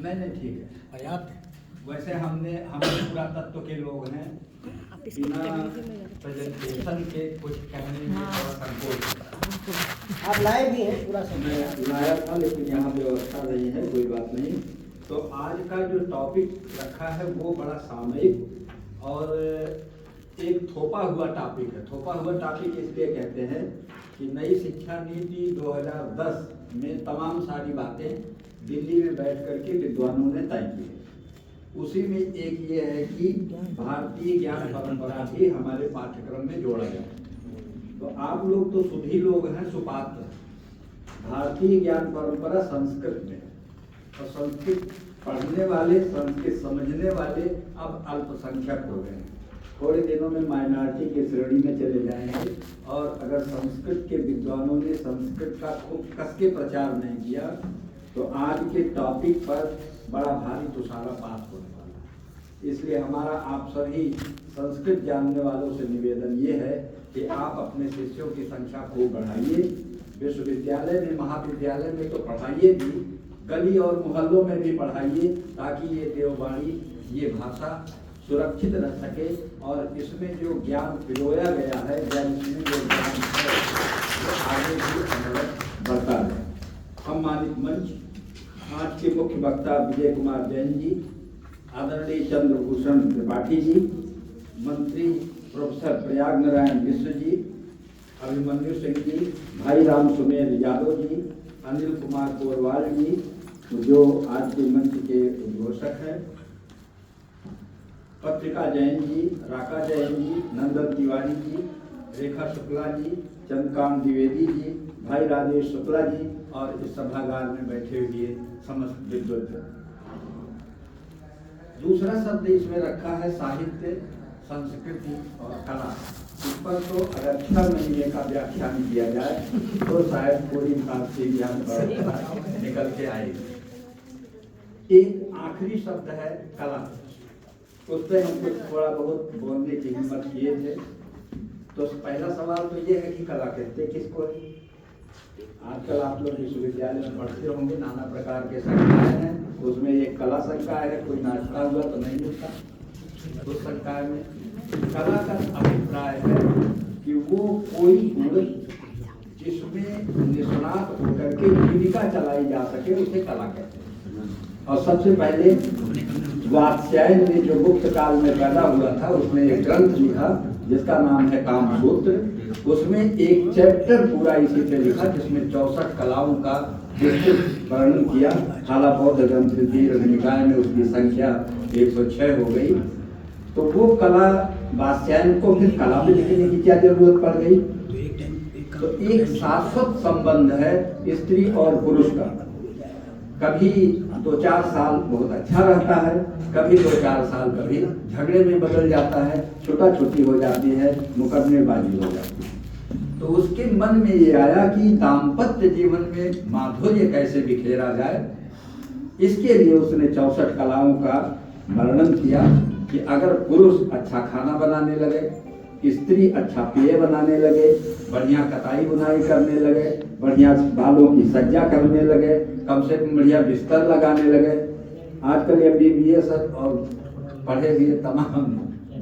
नहीं नहीं ठीक है, पर्याप्त। वैसे हम पुरातत्व के लोग हैं, बिना प्रेजेंटेशन के कुछ कहने में थोड़ा संकोच होता है। आप लाए भी हैं पूरा समय? मैं लाया था, लेकिन यहाँ व्यवस्था नहीं है, कोई बात नहीं। तो आज का जो टॉपिक रखा है वो बड़ा सामयिक और एक थोपा हुआ टॉपिक है। थोपा हुआ टॉपिक इसलिए कहते हैं कि नई शिक्षा नीति 2010 में तमाम सारी बातें दिल्ली में बैठ करके विद्वानों ने तय की है। उसी में एक ये है कि भारतीय ज्ञान परंपरा भी हमारे पाठ्यक्रम में जोड़ा गया। तो आप लोग तो सुधी लोग हैं, सुपात्र। भारतीय ज्ञान परंपरा संस्कृत में, और संस्कृत पढ़ने वाले, संस्कृत समझने वाले अब अल्पसंख्यक हो गए हैं। थोड़े दिनों में माइनॉरिटी की श्रेणी में चले जाएंगे। और अगर संस्कृत के विद्वानों ने संस्कृत का खूब कस के प्रचार नहीं किया तो आज के टॉपिक पर बड़ा भारी तुषारपात होने वाला है। इसलिए हमारा आप सभी संस्कृत जानने वालों से निवेदन ये है कि आप अपने शिष्यों की संख्या खूब बढ़ाइए। विश्वविद्यालय में, महाविद्यालय में तो पढ़ाइए भी, गली और मोहल्लों में भी पढ़ाइए, ताकि ये देववाणी, ये भाषा सुरक्षित रह सके और इसमें जो ज्ञान पिरोया गया है, इसमें जो ज्ञान है वो आगे भी अनवरत बढ़ता रहे। सम्मानित मंच, आज के मुख्य वक्ता विजय कुमार जैन जी, आदरणीय चंद्रभूषण त्रिपाठी जी, मंत्री प्रोफेसर प्रयाग नारायण मिश्र जी, अभिमन्यु सिंह जी, भाई राम सुमेर यादव जी, अनिल कुमार गोरवाल जी, जो आज के मंच के उद्घोषक हैं, पत्रिका जैन जी, राका जैन जी, नंदन तिवारी जी, रेखा शुक्ला जी, चंद्रकांत द्विवेदी जी, भाई राजेश शुक्ला जी और इस सभागार में बैठे हुए समस्त विद्वत। दूसरा शब्द इसमें रखा है साहित्य, संस्कृति और कला। इस पर तो अगर 6 महीने का व्याख्यान किया जाए तो शायद पूरी भारतीय ज्ञान परंपरा निकल के आएगी। एक आखिरी शब्द है कला। उस पर हम कुछ थोड़ा बहुत बोलने की हिम्मत किए थे। तो पहला सवाल तो ये है कि कला कहते किसको है? आजकल आप लोग विश्वविद्यालय में पढ़ते होंगे, नाना प्रकार के संकाय हैं, उसमें एक कला संकाय है। कोई नाचता हुआ तो नहीं मिलता उस संकाय में। कला का अभिप्राय है कि वो कोई गुण जिसमें निष्णात होकर के जीविका चलाई जा सके, उसे कला कहते हैं। और सबसे पहले वात्स्यायन ने जो गुप्त काल में पैदा हुआ था, उसने एक ग्रंथ लिखा जिसका नाम है कामसूत्र। उसमें एक चैप्टर पूरा इसी पे लिखा जिसमें 64 कलाओं का विस्तृत वर्णन किया। हालाबौद्ध ग्रंथ दीर्घ निकाय में उसकी संख्या 106 हो गई। तो वो कला, वात्स्यायन को फिर कला में लिखने की क्या जरूरत पड़ गई? तो एक शाश्वत संबंध है स्त्री और पुरुष का। कभी 2-4 साल बहुत अच्छा रहता है, कभी 2-4 साल कभी झगड़े में बदल जाता है, छोटा छोटी हो जाती है, मुकदमेबाजी हो जाती है। तो उसके मन में ये आया कि दाम्पत्य जीवन में माधुर्य कैसे बिखेरा जाए। इसके लिए उसने 64 कलाओं का वर्णन किया कि अगर पुरुष अच्छा खाना बनाने लगे, स्त्री अच्छा पेय बनाने लगे, बढ़िया कताई बुनाई करने लगे, बढ़िया बालों की सज्जा करने लगे, कम से कम बढ़िया बिस्तर लगाने लगे। आजकल MBBS और पढ़े हुए तमाम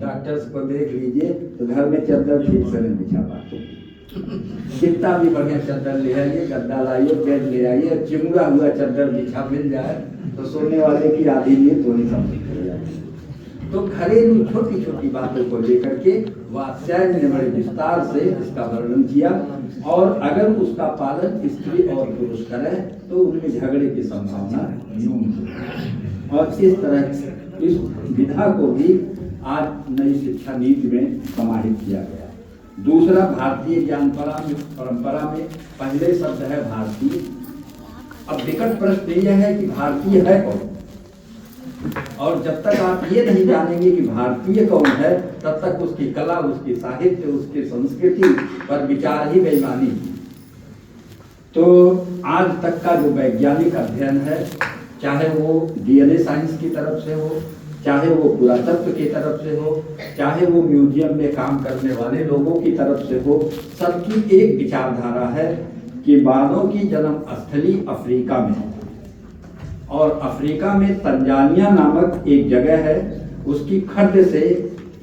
डॉक्टर्स को देख लीजिए तो घर में चादर ठीक से नहीं बिछा पाते। कितना भी बढ़िया चादर ले आइए, गद्दा लाइए, बेड ले आइए, चिमुड़ा हुआ चादर बिछा मिल जाए तो सोने वाले की आधी नींद थोड़ी कम हो जाती। तो घरेलू छोटी छोटी बातों को लेकर के वात्स्यायन ने बड़े विस्तार से इसका वर्णन किया। और अगर उसका पालन स्त्री और पुरुष करें तो उनमें झगड़े की संभावना न्यूनतम। और इस तरह इस विधा को भी आज नई शिक्षा नीति में समाहित किया गया। दूसरा, भारतीय ज्ञान परंपरा में पहले शब्द है भारतीय। अब विकट प्रश्न यह है कि भारतीय है कौन? और जब तक आप ये नहीं जानेंगे कि भारतीय कौन है, तब तक उसकी कला, उसकी साहित्य, उसकी संस्कृति पर विचार ही बेईमानी। तो आज तक का जो वैज्ञानिक अध्ययन है, चाहे वो DNA साइंस की तरफ से हो, चाहे वो पुरातत्व की तरफ से हो, चाहे वो म्यूजियम में काम करने वाले लोगों की तरफ से हो, सबकी एक विचारधारा है कि मानव की जन्म स्थली अफ्रीका में है और अफ्रीका में तंजानिया नामक एक जगह है, उसकी खड्ड से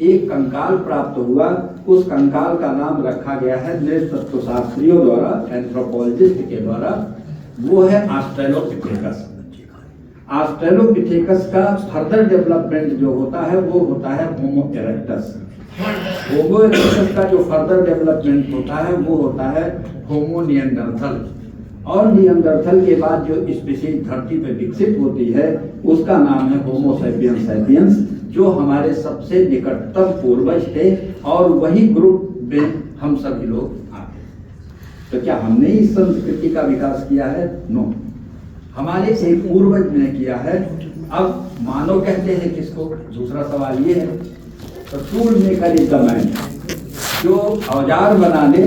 एक कंकाल प्राप्त हुआ। उस कंकाल का नाम रखा गया है नृतत्व शास्त्रियों द्वारा, एंथ्रोपोलॉजिस्ट के द्वारा, वो है ऑस्ट्रेलोपिथेकस। ऑस्ट्रेलोपिथेकस का फर्दर डेवलपमेंट जो होता है वो होता है होमो इरेक्टस। होमो इरेक्टस का जो फर्दर डेवलपमेंट होता है वो होता है होमो निएंडरथल। और निएंडरथल के बाद जो स्पीशीज धरती पे विकसित होती है उसका नाम है होमो सैपियंस सैपियंस, जो हमारे सबसे निकटतम पूर्वज थे और वही ग्रुप में हम सभी लोग आते। तो क्या हमने इस संस्कृति का विकास किया है? नो, हमारे एक पूर्वज ने किया है। अब मानव कहते हैं किसको? दूसरा सवाल ये है, तो tool maker is the man, जो औजार बना ले।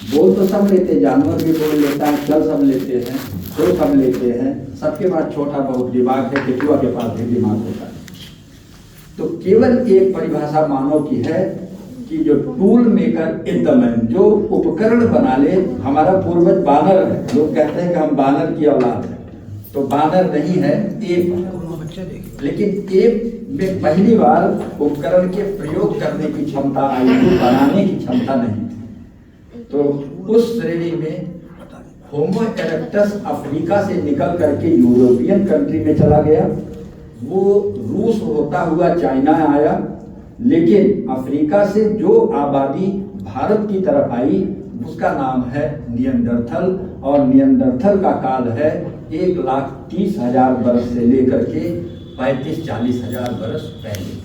बोल तो सब लेते, जानवर भी बोल लेता है, चल सब लेते हैं, तो सब लेते हैं, सबके पास छोटा बहुत दिमाग है, केचुआ के पास भी दिमाग होता है। तो केवल एक परिभाषा मानव की है कि जो tool maker is the man, जो उपकरण बना ले। हमारा पूर्वज बानर है, लोग कहते हैं कि हम बानर की औलाद है, तो बानर नहीं है, एप। लेकिन एप में पहली बार उपकरण के प्रयोग करने की क्षमता आई, बनाने की क्षमता नहीं। तो उस श्रेणी में होमो इरेक्टस अफ्रीका से निकल करके यूरोपियन कंट्री में चला गया, वो रूस होता हुआ चाइना आया, लेकिन अफ्रीका से जो आबादी भारत की तरफ आई उसका नाम है निएंडरथल। और निएंडरथल का काल है 1,30,000 बरस से लेकर के 35-40 हजार बरस पहले।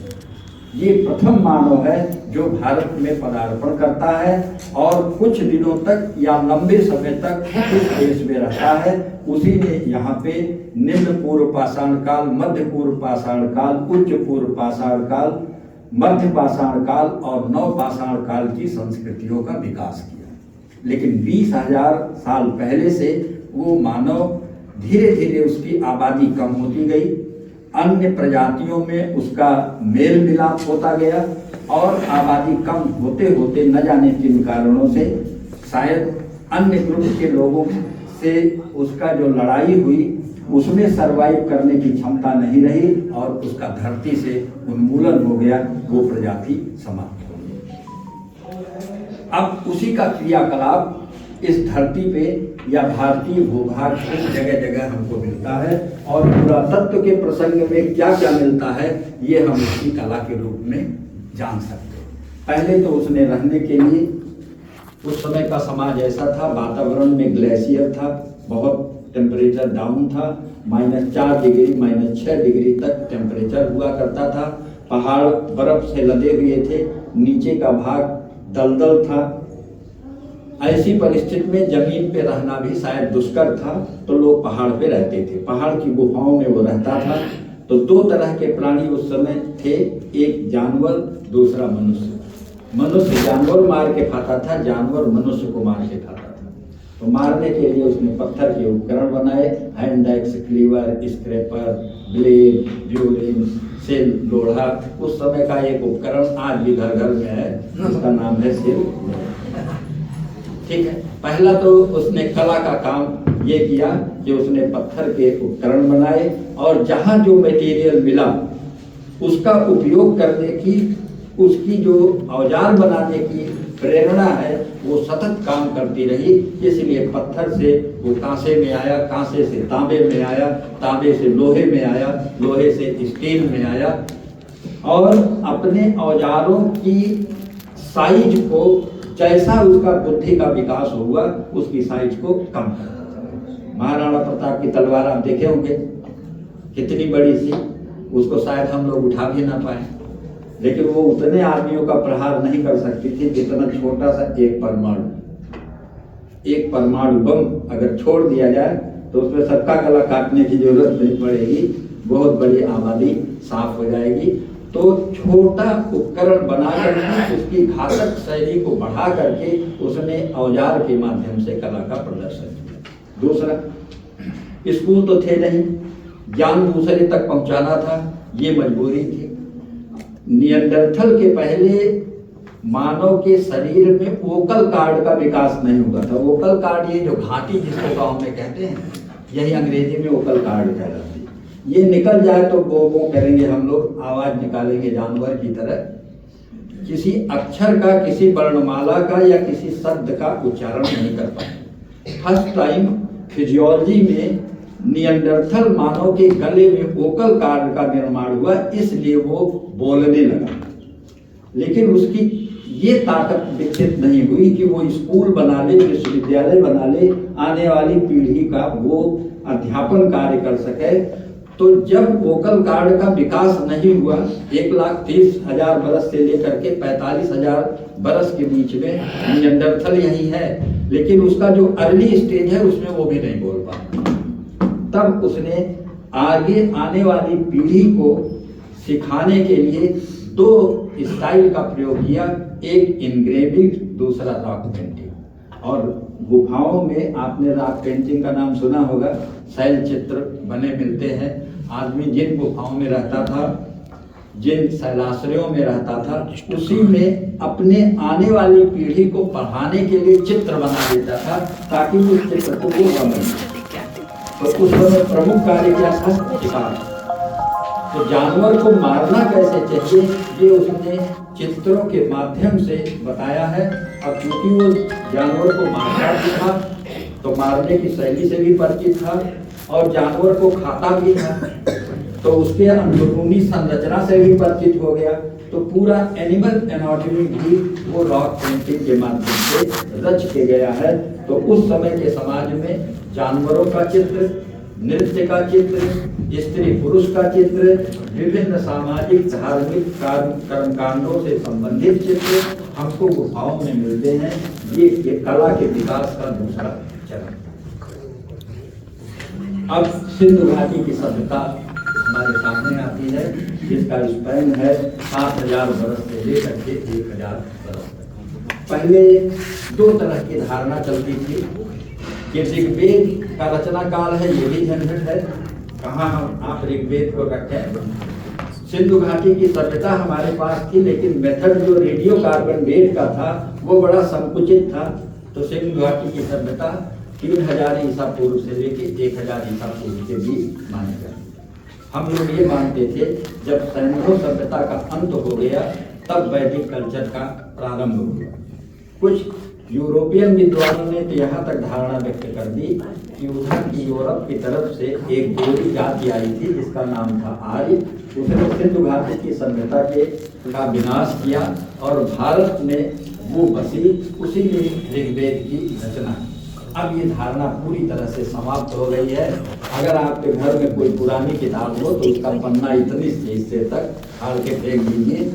ये प्रथम मानव है जो भारत में पदार्पण करता है और कुछ दिनों तक या लंबे समय तक इस देश में रहता है। उसी ने यहाँ पे निम्न पूर्व पाषाण काल, मध्य पूर्व पाषाण काल, उच्च पूर्व पाषाण काल, मध्य पाषाण काल और नव पाषाण काल की संस्कृतियों का विकास किया। लेकिन 20,000 साल पहले से वो मानव धीरे धीरे उसकी आबादी कम होती गई, अन्य प्रजातियों में उसका मेल मिलाप होता गया और आबादी कम होते होते न जाने किन कारणों से शायद अन्य ग्रुप के लोगों से उसका जो लड़ाई हुई उसमें सरवाइव करने की क्षमता नहीं रही और उसका धरती से उन्मूलन हो गया, वो प्रजाति समाप्त हो गई। अब उसी का क्रियाकलाप इस धरती पे या भारतीय भूभाग में जगह जगह हमको मिलता है और पुरातत्व के प्रसंग में क्या क्या मिलता है ये हम उसकी कला के रूप में जान सकते हैं। पहले तो उसने रहने के लिए, उस समय का समाज ऐसा था, वातावरण में ग्लेशियर था, बहुत टेम्परेचर डाउन था, -4 डिग्री -6 डिग्री तक टेम्परेचर हुआ करता था। पहाड़ बर्फ से लदे हुए थे, नीचे का भाग दलदल था। ऐसी परिस्थिति में जमीन पे रहना भी शायद दुष्कर था, तो लोग पहाड़ पे रहते थे, पहाड़ की गुफाओं में वो रहता था। तो 2 तरह के प्राणी उस समय थे, एक जानवर, दूसरा मनुष्य। मनुष्य जानवर मार के खाता था, जानवर मनुष्य को मार के खाता था। तो मारने के लिए उसने पत्थर के उपकरण बनाए, hand axe, cleaver, scraper, blade, व्योलिन, सिल, लोढ़ा। उस समय का एक उपकरण आज भी घर घर में है, उसका नाम है सिल। ठीक है, पहला तो उसने कला का काम ये किया कि उसने पत्थर के उपकरण बनाए और जहाँ जो मटेरियल मिला उसका उपयोग करने की, उसकी जो औजार बनाने की प्रेरणा है वो सतत काम करती रही। इसलिए पत्थर से वो कांसे में आया, कांसे से तांबे में आया, तांबे से लोहे में आया, लोहे से स्टील में आया और अपने औजारों की साइज को, जैसा उसका बुद्धि का विकास हुआ, उसकी साइज को कम कर। महाराणा प्रताप की तलवार आप देखे होंगे कितनी बड़ी सी, उसको शायद हम लोग उठा भी ना पाए, लेकिन वो उतने आदमियों का प्रहार नहीं कर सकती थी जितना छोटा सा एक परमाणु बम अगर छोड़ दिया जाए तो उसमें सबका गला काटने की जरूरत नहीं पड़ेगी, बहुत बड़ी आबादी साफ हो जाएगी। तो छोटा उपकरण बना करके उसकी घातक शैली को बढ़ा करके उसने औजार के माध्यम से कला का प्रदर्शन किया। दूसरा, स्कूल तो थे नहीं, ज्ञान दूसरे तक पहुंचाना था, ये मजबूरी थी। निएंडरथल के पहले मानव के शरीर में वोकल कार्ड का विकास नहीं हुआ था। वोकल कार्ड ये जो घाटी जिसको गाँव में कहते हैं, यही अंग्रेजी में वोकल कार्ड कहलाती है। ये निकल जाए तो वो करेंगे हम लोग, आवाज निकालेंगे जानवर की तरह। किसी अक्षर का, किसी वर्णमाला का या किसी शब्द का उच्चारण नहीं कर पाते। फर्स्ट टाइम फिजियोलॉजी में नियंडरथल मानव के गले में वोकल कार्ड का निर्माण हुआ, इसलिए वो बोलने लगा। लेकिन उसकी ये ताकत विकसित नहीं हुई कि वो स्कूल बना ले, विश्वविद्यालय बना ले, आने वाली पीढ़ी का वो अध्यापन कार्य कर सके। तो जब वोकल कार्ड का विकास नहीं हुआ, 1,30,000 बरस से लेकर के 45,000 बरस के बीच में नियंडरथल यही है, लेकिन उसका जो अर्ली स्टेज है उसमें वो भी नहीं बोल पाता। तब उसने आगे आने वाली पीढ़ी को सिखाने के लिए 2 स्टाइल का प्रयोग किया, एक इनग्रेविंग, दूसरा रॉक पेंटिंग। और गुफाओं में आपने रॉक पेंटिंग का नाम सुना होगा, शैल चित्र बने मिलते हैं। आदमी जिन गुफाओं में रहता था, जिन शैलाश्रयों में रहता था, उसी में अपने आने वाली पीढ़ी को पढ़ाने के लिए चित्र बना देता था, ताकि उस चित्र को वो समझे। तो उस समय प्रमुख कार्य क्या था? शिकार। तो जानवर को मारना कैसे चाहिए ये उसने चित्रों के माध्यम से बताया है। अब क्योंकि वो जानवर को मारता भी था तो मारने की शैली से भी परिचित था, और जानवर को खाता भी था तो उसके अंदरूनी संरचना से भी परिचित हो गया। तो पूरा एनिमल एनाटॉमी भी वो रॉक पेंटिंग के माध्यम से रच के गया है। तो उस समय के समाज में जानवरों का चित्र, नृत्य का चित्र, स्त्री पुरुष का चित्र, विभिन्न सामाजिक धार्मिक कर्मकांडों से संबंधित चित्र हमको गुफाओं में मिलते हैं। ये कला के विकास का दूसरा चरण। अब सिंधु घाटी की सभ्यता हमारे सामने आती है, जिसका स्पैन है 7,000 बरस से लेकर के 1,000 बरस तक। पहले 2 तरह की धारणा चलती थी कि ऋग्वेद का रचना काल है, ये भी झंझट है, कहाँ हम आप ऋग्वेद को रखें। सिंधु घाटी की सभ्यता हमारे पास थी, लेकिन मेथड जो रेडियो कार्बन डेट का था वो बड़ा संकुचित था। तो सिंधु घाटी की सभ्यता 3,000 ईसा पूर्व से लेकर 1,000 ईसा पूर्व के बीच मानी जाती। हम लोग ये मानते थे जब सैन्य सभ्यता का अंत हो गया तब वैदिक कल्चर का प्रारंभ हुआ। कुछ यूरोपियन विद्वानों ने तो यहाँ तक धारणा व्यक्त कर दी कि उधर की यूरोप की तरफ से एक गोरी जाति आई थी जिसका नाम था आर्य। उसने सिंधु घाटी की सभ्यता का विनाश किया और भारत में वो बसी, उसी में ऋग्वेद की रचना की। अब ये धारणा पूरी तरह से समाप्त हो गई है। अगर आपके घर में कोई पुरानी किताब हो तो उसका पन्ना इतनी हिस्से तक फाड़ के फेंक दीजिए।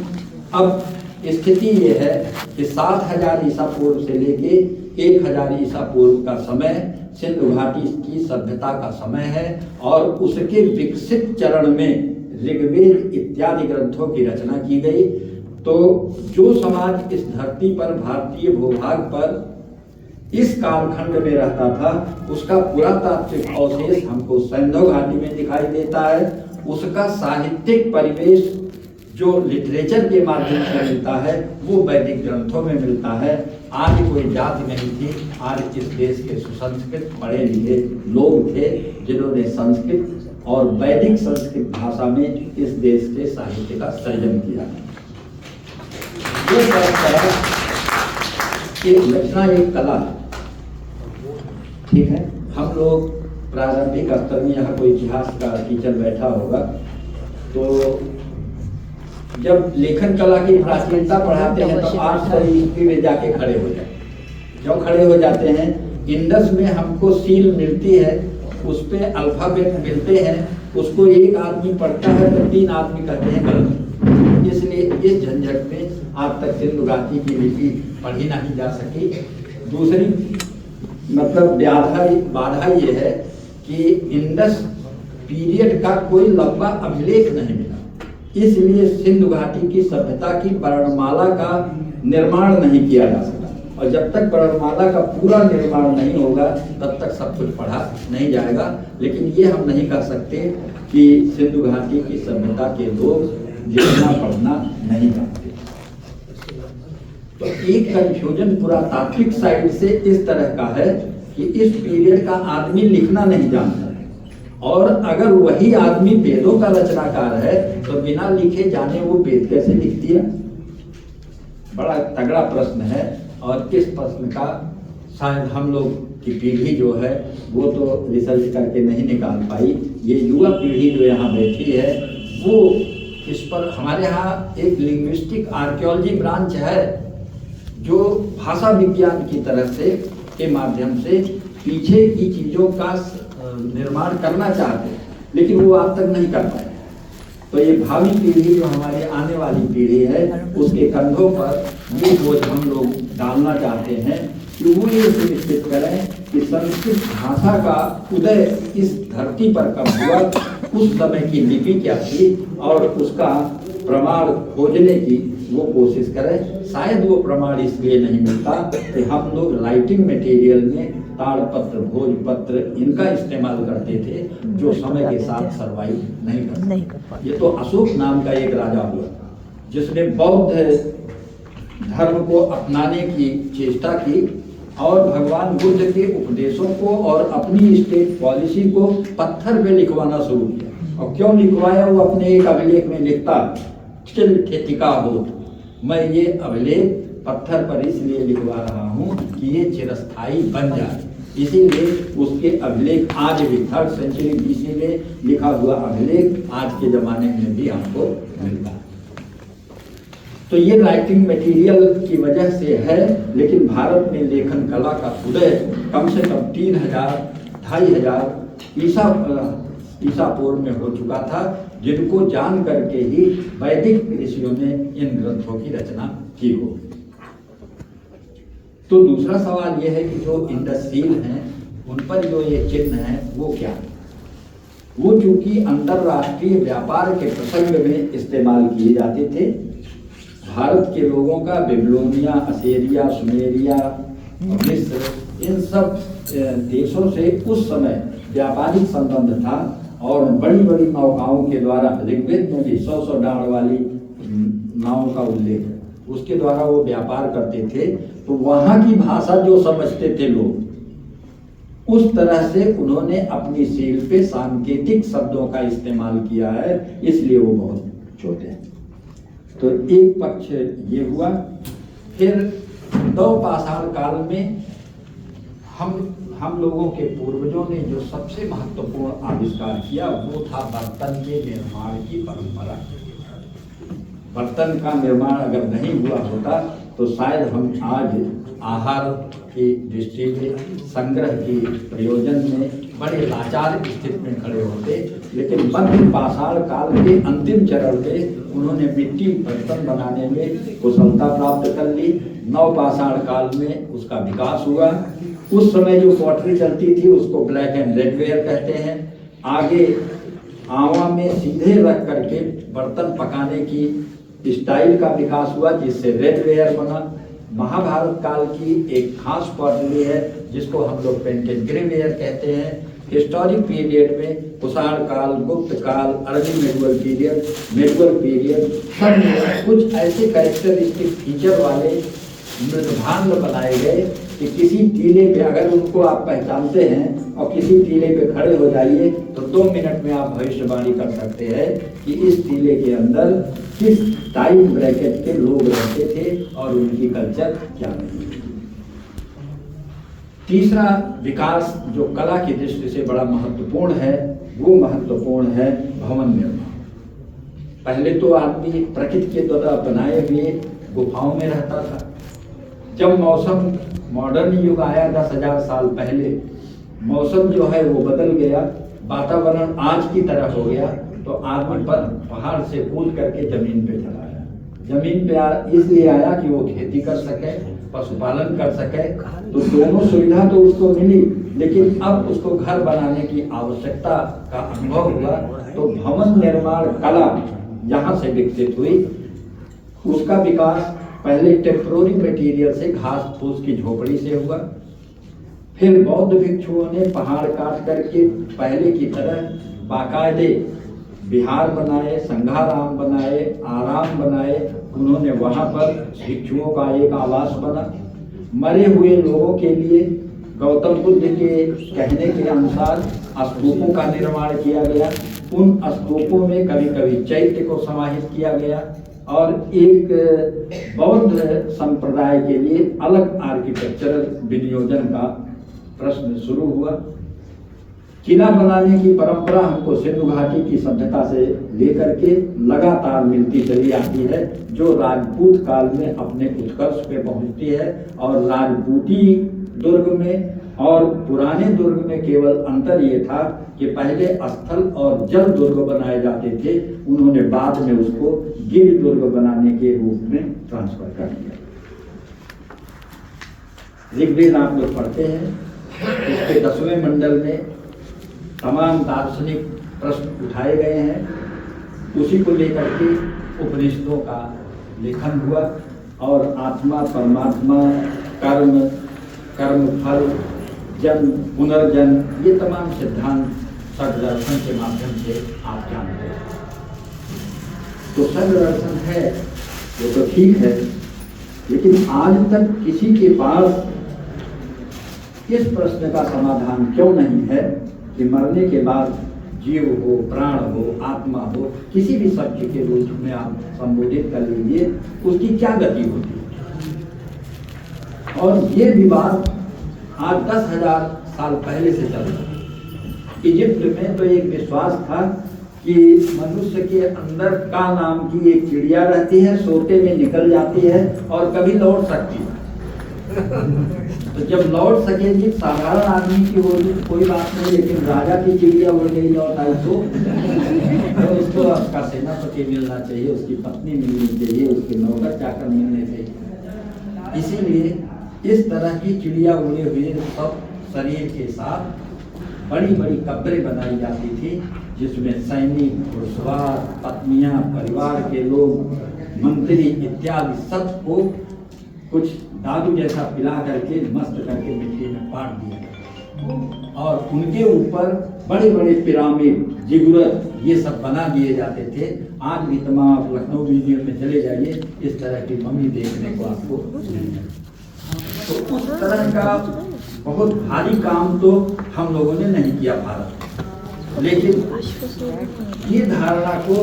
अब स्थिति ये है कि 7,000 ईसा पूर्व से लेके 1,000 ईसा पूर्व का समय सिंधु घाटी की सभ्यता का समय है, और उसके विकसित चरण में ऋग्वेद इत्यादि ग्रंथों की रचना की गई। तो जो समाज इस धरती पर, भारतीय भूभाग पर इस कालखंड में रहता था, उसका पुरातात्विक अवशेष हमको सिंधु घाटी में दिखाई देता है। उसका साहित्यिक परिवेश जो लिटरेचर के माध्यम से मिलता है वो वैदिक ग्रंथों में मिलता है। आज कोई जाति नहीं थी, आज इस देश के सुसंस्कृत पढ़े लिखे लोग थे जिन्होंने संस्कृत और वैदिक संस्कृत भाषा में इस देश के साहित्य का सृजन किया। ये परंपरा एक रचना, एक कला, ठीक है। हम लोग प्रारंभिक स्तर में, यहाँ कोई इतिहास का टीचर बैठा होगा तो जब लेखन कला की प्राचीनता पढ़ाते हैं तो 800 ईस्वी में जाके खड़े हो जाते हैं। जो खड़े हो जाते हैं, इंडस में हमको सील मिलती है, उस पे अल्फाबेट मिलते हैं, उसको एक आदमी पढ़ता है तो 3 आदमी कहते हैं गलत। इसलिए इस झंझट में आज तक सिंधु घाटी की लिपि पढ़ी नहीं जा सकी। दूसरी मतलब बाधा ये है कि इंडस पीरियड का कोई लंबा अभिलेख नहीं मिला, इसलिए सिंधु घाटी की सभ्यता की वर्णमाला का निर्माण नहीं किया जा सका। और जब तक वर्णमाला का पूरा निर्माण नहीं होगा तब तक सब कुछ पढ़ा नहीं जाएगा। लेकिन ये हम नहीं कह सकते कि सिंधु घाटी की सभ्यता के लोग लिखना पढ़ना नहीं जानते। तो एक कंफ्यूजन पुरातात्विक साइड से इस तरह का है कि इस पीरियड का आदमी लिखना नहीं जानता, और अगर वही आदमी वेदों का रचनाकार है तो बिना लिखे जाने वो वेद कैसे लिख दिया? बड़ा तगड़ा प्रश्न है। और इस प्रश्न का शायद हम लोग की पीढ़ी जो है वो तो रिसर्च करके नहीं निकाल पाई। ये युवा पीढ़ी जो यहाँ बैठी है वो इस पर, हमारे यहाँ एक लिंग्विस्टिक आर्कियोलॉजी ब्रांच है जो भाषा विज्ञान की तरह से के माध्यम से पीछे की चीज़ों का निर्माण करना चाहते हैं, लेकिन वो आज तक नहीं कर पाए। तो ये भावी पीढ़ी जो हमारी आने वाली पीढ़ी है उसके कंधों पर ये बोझ हम लोग डालना चाहते हैं कि वो ये सुनिश्चित करें कि संस्कृत भाषा का उदय इस धरती पर कब हुआ, उस समय की लिपि क्या थी और उसका प्रमाण खोजने की वो कोशिश करें। शायद वो प्रमाण इसलिए नहीं मिलता कि हम लोग राइटिंग मटेरियल में ताड़पत्र, भोजपत्र इनका इस्तेमाल करते थे जो समय के साथ सर्वाइव नहीं कर पाते। ये तो अशोक नाम का एक राजा हुआ जिसने बौद्ध धर्म को अपनाने की चेष्टा की और भगवान बुद्ध के उपदेशों को और अपनी स्टेट पॉलिसी को पत्थर पे लिखवाना शुरू किया। और क्यों लिखवाया? वो अपने एक अभिलेख में लिखता, चिल ठेतिका हो, मैं ये अभिलेख पत्थर पर इसलिए लिखवा रहा हूँ कि ये चिरस्थायी बन जाए। इसीलिए उसके अभिलेख आज भी 3rd सेंचुरी BC में लिखा हुआ अभिलेख आज के जमाने में भी हमको मिलता है। तो ये राइटिंग मटेरियल की वजह से है, लेकिन भारत में लेखन कला का उदय कम से कम 3000-2500 ईसा पूर्व में हो चुका था, जिनको जान करके ही वैदिक ऋषियों ने इन ग्रंथों की रचना की हो। तो दूसरा सवाल यह है कि जो इंडस्ट्रीज हैं उन पर जो ये चिन्ह हैं वो क्या है? वो चूंकि अंतरराष्ट्रीय व्यापार के प्रसंग में इस्तेमाल किए जाते थे। भारत के लोगों का बेबीलोनिया, असीरिया, सुमेरिया, मिस्र इन सब देशों से उस समय व्यापारिक संबंध था और बड़ी बड़ी नौकाओं के द्वारा, ऋग्वेद में भी 100 डाँड़ वाली नावों का उल्लेख है, उसके द्वारा वो व्यापार करते थे। तो वहाँ की भाषा जो समझते थे लोग, उस तरह से उन्होंने अपनी सील पे सांकेतिक शब्दों का इस्तेमाल किया है, इसलिए वो बहुत छोटे हैं। तो एक पक्ष ये हुआ। फिर नवपाषाण काल में हम लोगों के पूर्वजों ने जो सबसे महत्वपूर्ण आविष्कार किया वो था बर्तन के निर्माण की परंपरा। बर्तन का निर्माण अगर नहीं हुआ होता तो शायद हम आज आहार की दृष्टि में, संग्रह की प्रयोजन में बड़े लाचार स्थिति में खड़े होते। लेकिन मध्य पाषाण काल के अंतिम चरण में उन्होंने मिट्टी बर्तन बनाने में कुशलता प्राप्त कर ली। नवपाषाण काल में उसका विकास हुआ। उस समय जो पॉटरी चलती थी उसको ब्लैक एंड रेड वेयर कहते हैं। आगे आवा में सीधे रख करके बर्तन पकाने की स्टाइल का विकास हुआ जिससे रेड वेयर बना। महाभारत काल की एक खास पॉटरी है जिसको हम लोग पेंटेड ग्रे वेयर कहते हैं। हिस्टोरिक पीरियड में कुषाण काल, गुप्त काल, अर्ली मेडुअल पीरियड सब में कुछ ऐसे कैरेक्टरिस्टिक फीचर वाले मृदभांड बनाए गए कि किसी टीले पे अगर उनको आप पहचानते हैं और किसी टीले पे खड़े हो जाइए तो 2 मिनट में आप भविष्यवाणी कर सकते हैं कि इस टीले के अंदर किस टाइम ब्रैकेट के लोग रहते थे और उनकी कल्चर क्या थी। तीसरा विकास जो कला की दृष्टि से बड़ा महत्वपूर्ण है वो महत्वपूर्ण है भवन निर्माण। पहले तो आदमी प्रकृति के द्वारा बनाए हुए गुफाओं में रहता था। जब मौसम मॉडर्न युग आया 10,000 साल पहले, मौसम जो है वो बदल गया, वातावरण आज की तरह हो गया, तो आदमी पर पहाड़ से कूद करके जमीन पे चला आया। जमीन पे इसलिए आया कि वो खेती कर सके, पशुपालन कर सके। तो दोनों सुविधा तो उसको मिली, लेकिन अब उसको घर बनाने की आवश्यकता का अनुभव हुआ। तो भवन निर्माण कला यहाँ से विकसित हुई। उसका विकास पहले टेम्पोररी मटेरियल से घास फूस की झोपड़ी से हुआ। फिर बौद्ध भिक्षुओं ने पहाड़ काट करके पहले की तरह बाकायदे विहार बनाए, संघाराम बनाए, आराम बनाए। उन्होंने वहाँ पर भिक्षुओं का एक आवास बना। मरे हुए लोगों के लिए गौतम बुद्ध के कहने के अनुसार स्तूपों का निर्माण किया गया। उन स्तूपों में कभी कभी चैत्य को समाहित किया गया और एक बौद्ध संप्रदाय के लिए अलग आर्किटेक्चरल विनियोजन का प्रश्न शुरू हुआ। किला बनाने की परंपरा हमको सिंधु घाटी की सभ्यता से लेकर के लगातार मिलती चली आती है, जो राजपूत काल में अपने उत्कर्ष पे पहुंचती है। और राजपूती दुर्ग में और पुराने दुर्ग में केवल अंतर ये था कि पहले स्थल और जल दुर्ग बनाए जाते थे, उन्होंने बाद में उसको गिरि दुर्ग बनाने के रूप में ट्रांसफर कर दिया। ऋग्वेद आप लोग पढ़ते हैं, उसके 10वें मंडल में तमाम दार्शनिक प्रश्न उठाए गए हैं, उसी को लेकर के उपनिषदों का लेखन हुआ और आत्मा, परमात्मा, कर्म, कर्म फल, जन्म, पुनर्जन्म, ये तमाम सिद्धांत सद दर्शन के माध्यम से आप जानते हैं। तो सद दर्शन है वो तो ठीक है, लेकिन आज तक किसी के पास इस प्रश्न का समाधान क्यों नहीं है कि मरने के बाद जीव हो, प्राण हो, आत्मा हो, किसी भी सत्य के रूप में आप संबोधित कर लीजिए, उसकी क्या गति होती है। और ये विवाद आज 10,000 साल पहले से चल रहा है। इजिप्ट में तो एक विश्वास था कि मनुष्य के अंदर का नाम की एक चिड़िया रहती है, सोते में निकल जाती है और कभी लौट सकती है। तो जब लौट सकेगी, साधारण आदमी की होगी कोई बात नहीं, लेकिन राजा की चिड़िया उड़ गई लौट आई तो उसको उसका सेनापति मिलना चाहिए, उसकी पत्नी मिलनी चाहिए, उसके नौकर चाकर मिलने चाहिए। इसीलिए इस तरह की चिड़िया उड़े हुए सब शरीर के साथ बड़ी बड़ी कब्रें बनाई जाती थी, जिसमें सैनिक, घुड़सवार, पत्नियां, परिवार के लोग, मंत्री इत्यादि सबको कुछ दादू जैसा पिला करके मस्त करके मिट्टी में पाट दिया और उनके ऊपर बड़े बड़े पिरामिड, जिगुरत, ये सब बना दिए जाते थे। आज भी तमाम आप लखनऊ म्यूजियम में चले जाइए, इस तरह की मम्मी देखने को आपको मिलेगी। तो उस तरह का बहुत भारी काम तो हम लोगों ने नहीं किया भारत, लेकिन ये धारणा को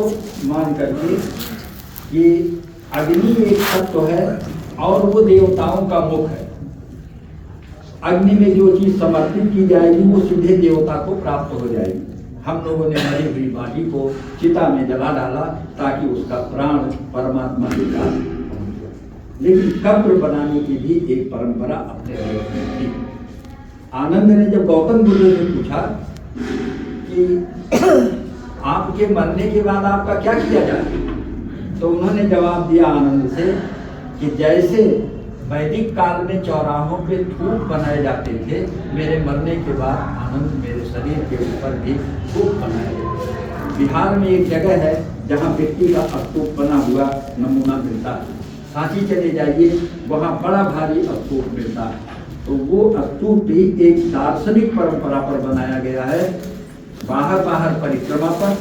मान करके कि अग्नि एक तत्व है और वो देवताओं का मुख है, अग्नि में जो चीज समर्पित की जाएगी वो सीधे देवता को प्राप्त हो जाएगी। हम लोगों ने मरी हुई माटी को चिता में जला डाला ताकि उसका प्राण परमात्मा के पास, लेकिन कब्र बनाने की भी एक परंपरा अपने देश में थी। आनंद ने जब गौतम बुद्ध से पूछा कि आपके मरने के बाद आपका क्या किया जाए, तो उन्होंने जवाब दिया आनंद से कि जैसे वैदिक काल में चौराहों पे धूप बनाए जाते थे, मेरे मरने के बाद आनंद मेरे शरीर के ऊपर भी धूप बनाए जाते। बिहार में एक जगह है जहाँ मिट्टी का स्तूप बना हुआ नमूना मिलता है, सांची चले जाइए, वहाँ बड़ा भारी स्तूप मिलता है। तो वो स्तूप भी एक दार्शनिक परंपरा पर बनाया गया है, बाहर बाहर परिक्रमा पर,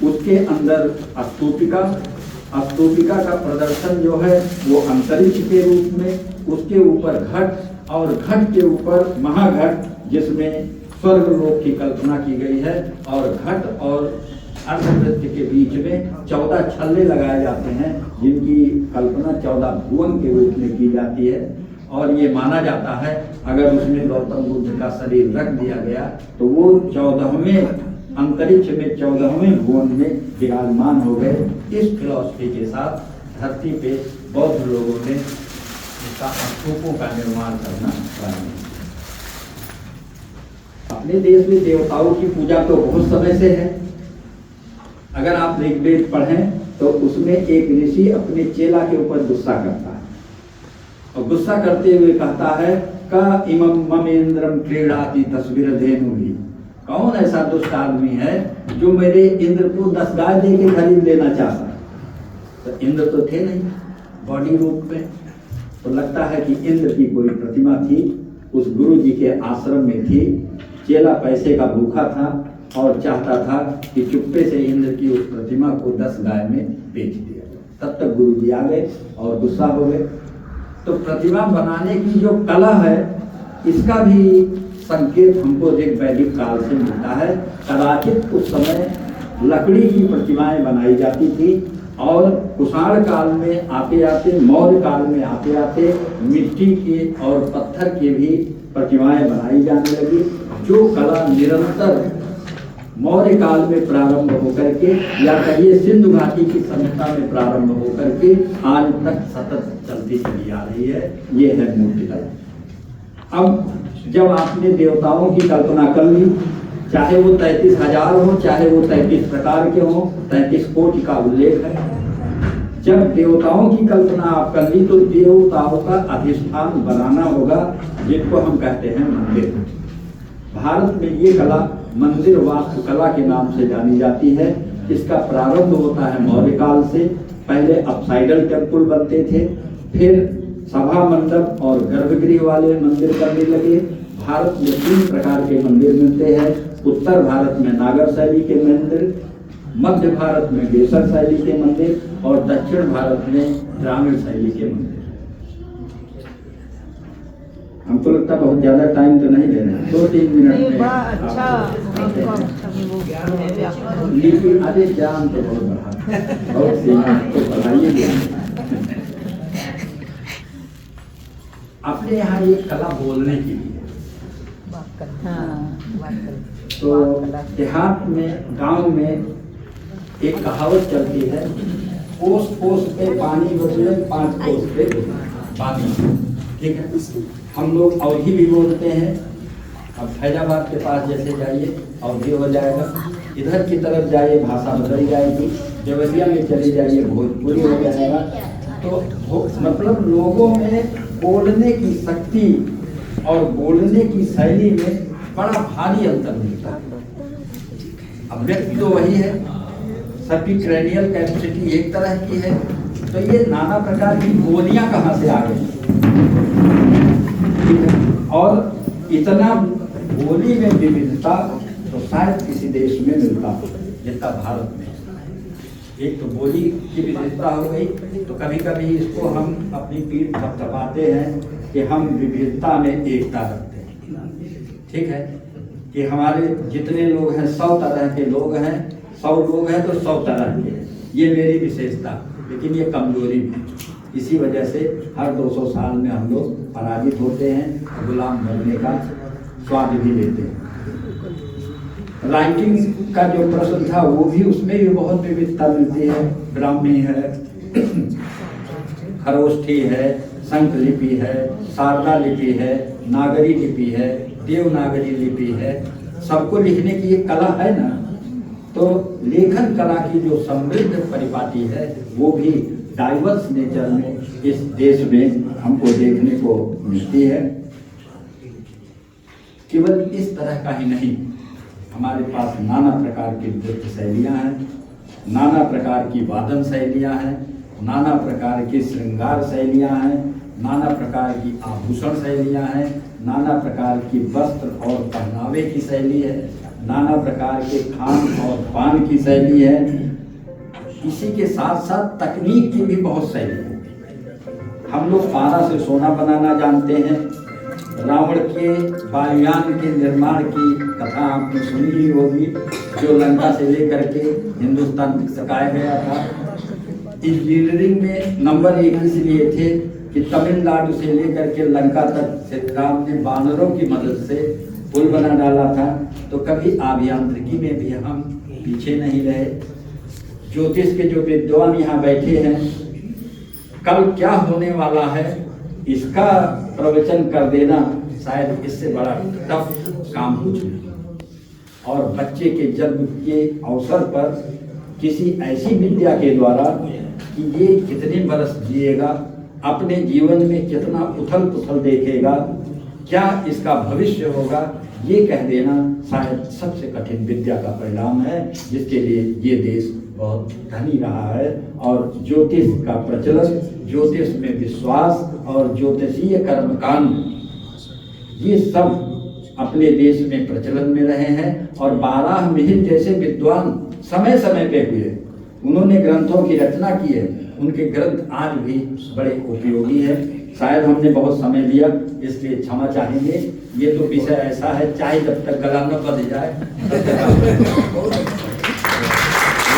उसके अंदर स्तूपिका का प्रदर्शन जो है वो अंतरिक्ष के रूप में, उसके ऊपर घट और घट के ऊपर महाघट जिसमें स्वर्ग लोक की कल्पना की गई है, और घट और अर्धवृत्त के बीच में 14 छल्ले लगाए जाते हैं जिनकी कल्पना 14 भुवन के रूप में की जाती है। और ये माना जाता है अगर उसमें गौतम बुद्ध का शरीर रख दिया गया तो वो 14वें अंतरिक्ष में 14वें भुवन में विराजमान हो गए। इस फिलॉसफी के साथ धरती पे बौद्ध लोगों ने इसका स्तूपों का निर्माण करना प्रारंभ किया। अपने देश में देवताओं की पूजा तो बहुत समय से है। अगर आप ऋग्वेद पढ़ें तो उसमें एक ऋषि अपने चेला के ऊपर गुस्सा करता है और गुस्सा करते हुए कहता है का इमम ममेंद्रम क्रीड़ाति तस्वीर धेनु भी। कौन ऐसा दुष्ट आदमी है जो मेरे इंद्र को 10 गाय दे के खरीद लेना चाहता है। तो इंद्र तो थे नहीं बॉडी रूप में, तो लगता है कि इंद्र की कोई प्रतिमा थी, उस गुरु जी के आश्रम में थी। चेला पैसे का भूखा था और चाहता था कि चुप्पे से इंद्र की उस प्रतिमा को 10 गाय में बेच दिया। तब तक गुरु जी आ गए और गुस्सा हो गए। तो प्रतिमा बनाने की जो कला है इसका भी संकेत हमको एक वैदिक काल से मिलता है। कदाचित उस समय लकड़ी की प्रतिमाएं बनाई जाती थी और कुषाण काल में आते आते, मौर्य काल में आते आते मिट्टी के और पत्थर के भी प्रतिमाएं बनाई जाने लगी, जो कला निरंतर मौर्य काल में प्रारंभ होकर के, या कहिए सिंधु घाटी की सभ्यता में प्रारंभ होकर के आज तक सतत चलती चली आ रही है। ये है मूर्ति कला। अब जब आपने देवताओं की कल्पना कर ली, चाहे वो 33,000 हो, चाहे वो 33 प्रकार के हो, 33 कोटि का उल्लेख है। जब देवताओं की कल्पना आप कर ली तो देवताओं का अधिष्ठान बनाना होगा, जिनको हम कहते हैं मंदिर। भारत में ये कला मंदिर वास्तुकला के नाम से जानी जाती है। इसका प्रारंभ होता है मौर्य काल से। पहले अपसाइडल टेम्पल बनते थे, फिर सभा मंडप और गर्भगृह वाले मंदिर बनने लगे। भारत में 3 प्रकार के मंदिर मिलते हैं। उत्तर भारत में नागर शैली के मंदिर, मध्य भारत में बेसर शैली के मंदिर और दक्षिण भारत में ग्रामीण शैली के मंदिर। हमको लगता है बहुत ज्यादा टाइम तो नहीं लेना, 2-3 मिनट में। अच्छा, लेकिन अरे ज्ञान तो बहुत बढ़ा, बहुत सीमा तो बढ़ाइए ज्ञान। अपने यहाँ ये कला बोलने के लिए, तो देहात में, गांव में एक कहावत चलती है, कोस कोस पे पानी बदले 5 कोस पे पानी। ठीक है, हम लोग अवधि भी बोलते हैं। अब फैजाबाद के पास जैसे जाइए अवधि हो जाएगा, इधर की तरफ जाइए भाषा बदल जाएगी, देवरिया में चले जाइए भोजपुरी हो जाएगा। तो मतलब लोगों में बोलने की शक्ति और बोलने की शैली में बड़ा भारी अंतर मिलता है। अब व्यक्ति तो वही है, सबकी क्रैनियल कैपेसिटी एक तरह की है, तो ये नाना प्रकार की बोलियां कहाँ से आ गई। और इतना बोली में विविधता तो शायद किसी देश में मिलता जितना भारत में। एक तो बोली की विविधता हो गई, तो कभी कभी इसको हम अपनी पीठ थपथपाते हैं कि हम विविधता में एकता रखते हैं। ठीक है कि हमारे जितने लोग हैं 100 तरह के लोग हैं, 100 लोग हैं तो 100 तरह के, ये मेरी विशेषता, लेकिन ये कमजोरी भी। इसी वजह से हर 200 साल में हम लोग पराजित होते हैं, गुलाम बनने का स्वाद भी लेते हैं। राइटिंग का जो प्रश्न था वो भी, उसमें भी बहुत विविधता मिलती है। ब्राह्मी है, खरोष्ठी है, संख लिपि है, शारदा लिपि है, नागरी लिपि है, देवनागरी लिपि है। सबको लिखने की एक कला है ना, तो लेखन कला की जो समृद्ध परिपाटी है वो भी डाइवर्स नेचर में इस देश में हमको देखने को मिलती है। केवल इस तरह का ही नहीं, हमारे पास नाना प्रकार की नृत्य शैलियाँ हैं, नाना प्रकार की वादन शैलियाँ हैं, नाना प्रकार की श्रृंगार शैलियाँ हैं, नाना प्रकार की आभूषण शैलियाँ हैं, नाना प्रकार की वस्त्र और पहनावे की शैली है, नाना प्रकार के खान और पान की शैली है। इसी के साथ साथ तकनीक की भी बहुत शैली है। हम लोग पारा से सोना बनाना जानते हैं। रावण के वायुयान के निर्माण की कथा आपने सुनी ही होगी, जो लंका से लेकर के हिंदुस्तान तक सकाया गया था। इंजीनियरिंग में नंबर 1 इसलिए थे कि तमिलनाडु से लेकर के लंका तक श्री राम ने बानरों की मदद से पुल बना डाला था। तो कभी अभियांत्रिकी में भी हम पीछे नहीं रहे। ज्योतिष के जो विद्वान यहाँ बैठे हैं, कल क्या होने वाला है इसका प्रवचन कर देना शायद इससे बड़ा टफ काम कुछ नहीं। और बच्चे के जन्म के अवसर पर किसी ऐसी विद्या के द्वारा कि ये कितने बरस जिएगा, अपने जीवन में कितना उथल पुथल देखेगा, क्या इसका भविष्य होगा, ये कह देना शायद सबसे कठिन विद्या का परिणाम है, जिसके लिए ये देश बहुत धनी रहा है। और ज्योतिष का प्रचलन, ज्योतिष में विश्वास और ज्योतिषीय कर्मकांड, ये सब अपने देश में प्रचलन में रहे हैं। और बाराहमिहिर जैसे विद्वान समय समय पे हुए, उन्होंने ग्रंथों की रचना की है। उनके ग्रंथ आज भी बड़े उपयोगी है। शायद हमने बहुत समय लिया, इसलिए क्षमा चाहेंगे। ये तो विषय ऐसा है, चाहे जब तक गला न बंध जाए तब तक